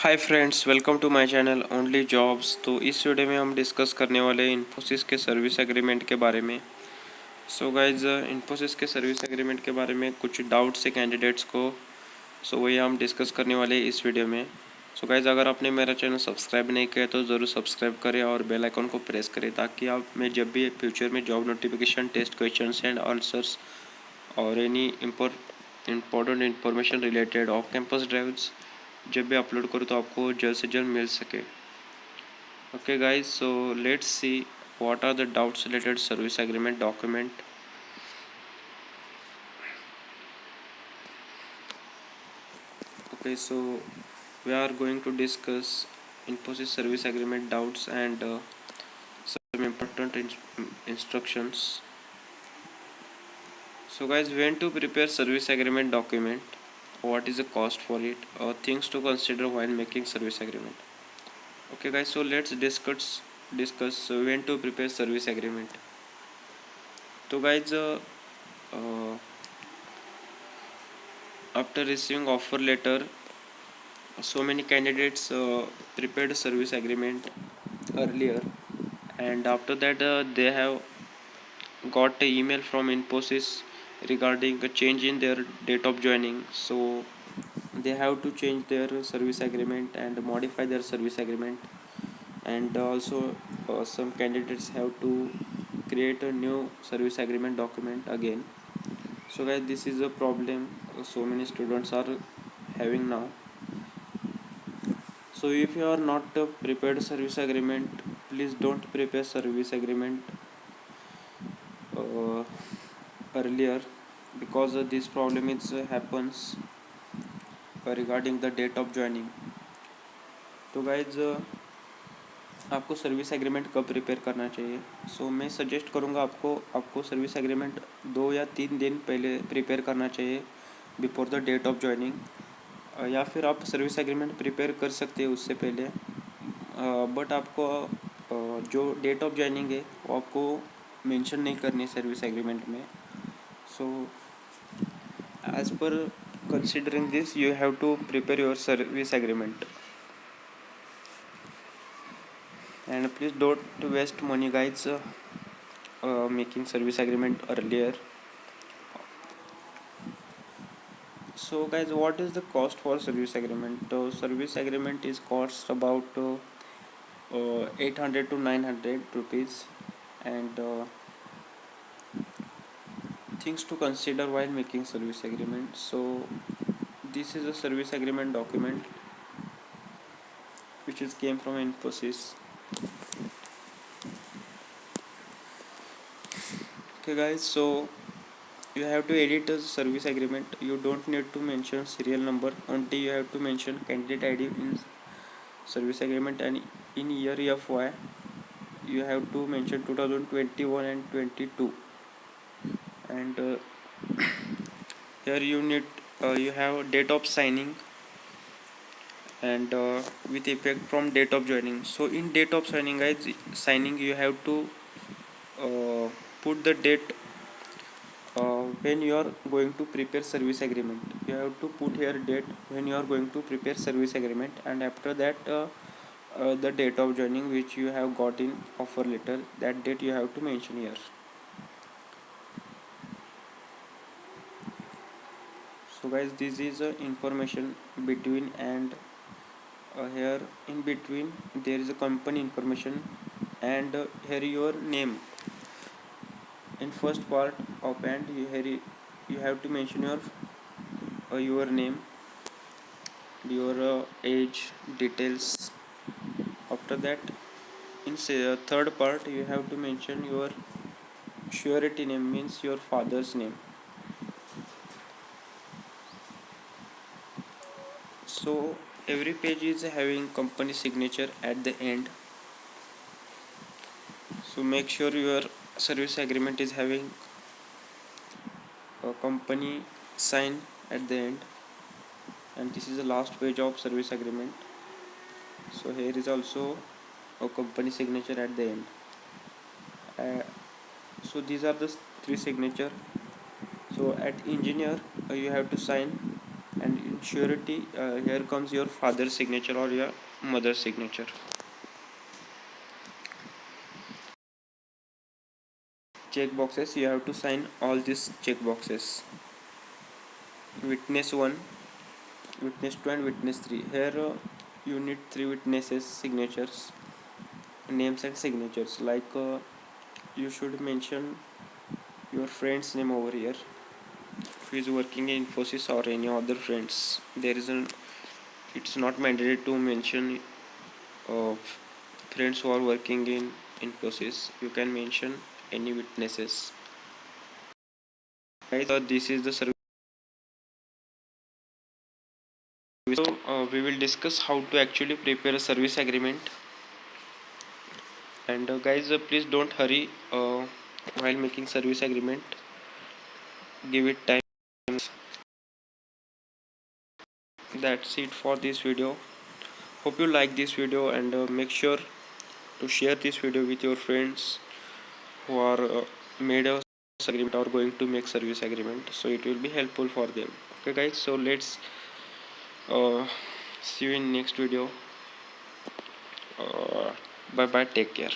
Hi friends, welcome to my channel only jobs. तो इस video में हम डिस्कस करने वाले हैं इन्फोसिस के सर्विस एग्रीमेंट के बारे में। सो गाइज, इन्फोसिस के सर्विस एग्रीमेंट के बारे में कुछ डाउट्स है कैंडिडेट्स को। वही हम डिस्कस करने वाले हैं इस वीडियो में। सो गाइज, अगर आपने मेरा चैनल सब्सक्राइब नहीं किया तो ज़रूर सब्सक्राइब करें और बेल आइकन को प्रेस करें, ताकि आप मैं जब भी फ्यूचर में job notification, test questions and answers और any important information related of campus drives जब भी अपलोड करूँ तो आपको जल्द से जल्द मिल सके। Okay guys, so let's see what are the doubts related service agreement document. Okay, so we are going to discuss Infosys service agreement doubts and some important instructions. So guys, when to prepare service agreement document, what is the cost for it, things to consider while making service agreement. Okay guys, so let's discuss when to prepare service agreement. So guys, uh, after receiving offer letter, so many candidates prepared service agreement earlier, and after that they have got a email from Infosys regarding a change in their date of joining. So they have to change their service agreement and modify their service agreement, and also some candidates have to create a new service agreement document again. So guys, this is a problem so many students are having now. So if you are not prepared service agreement, please don't prepare service agreement uh, earlier, because this problem is happens regarding the date of joining. तो guys, आपको service agreement कब prepare करना चाहिए? मैं suggest करूँगा आपको service agreement 2 या 3 दिन पहले प्रिपेयर करना चाहिए, before the date of joining. या फिर आप सर्विस एग्रीमेंट प्रिपेयर कर सकते हैं उससे पहले, बट आपको जो डेट ऑफ जॉइनिंग है वो आपको मेंशन नहीं करनी सर्विस एग्रीमेंट में। So as per considering this, you have to prepare your service agreement, and please don't waste money guys making service agreement earlier. So guys, what is the cost for service agreement? Service agreement is cost about 800 to 900 rupees, and things to consider while making service agreement. So this is a service agreement document which is came from Infosys. Okay guys, so you have to edit a service agreement. You don't need to mention serial number, only you have to mention candidate ID in service agreement, and in year FY you have to mention 2021 and 22, and here you have date of signing, and with effect from date of joining. So in date of signing guys, signing you have to put the date when you are going to prepare service agreement. You have to put here date when you are going to prepare service agreement, and after that the date of joining which you have got in offer letter, that date you have to mention here. So guys, this is information between, and here in between there is a company information, and here your name in first part of, and here you have to mention your name, your age details. After that, in third part you have to mention your surety name, means your father's name. So every page is having company signature at the end, so make sure your service agreement is having a company sign at the end. And this is the last page of service agreement, so here is also a company signature at the end. So these are the three signature. So at engineer you have to sign, and in surety, here comes your father's signature or your mother's signature. Check boxes, you have to sign all these check boxes. Witness 1, witness 2 and witness 3. Here you need 3 witnesses signatures, names and signatures. Like you should mention your friend's name over here, who is working in Infosys or any other friends. There is an, it's not mandatory to mention friends who are working in Infosys. You can mention any witnesses. Guys, this is the service. So we will discuss how to actually prepare a service agreement. And guys, please don't hurry while making service agreement. Give it time. That's it for this video. Hope you like this video, and make sure to share this video with your friends who are made a service agreement or going to make service agreement, so it will be helpful for them. Okay guys, so let's see you in next video. Bye bye, take care.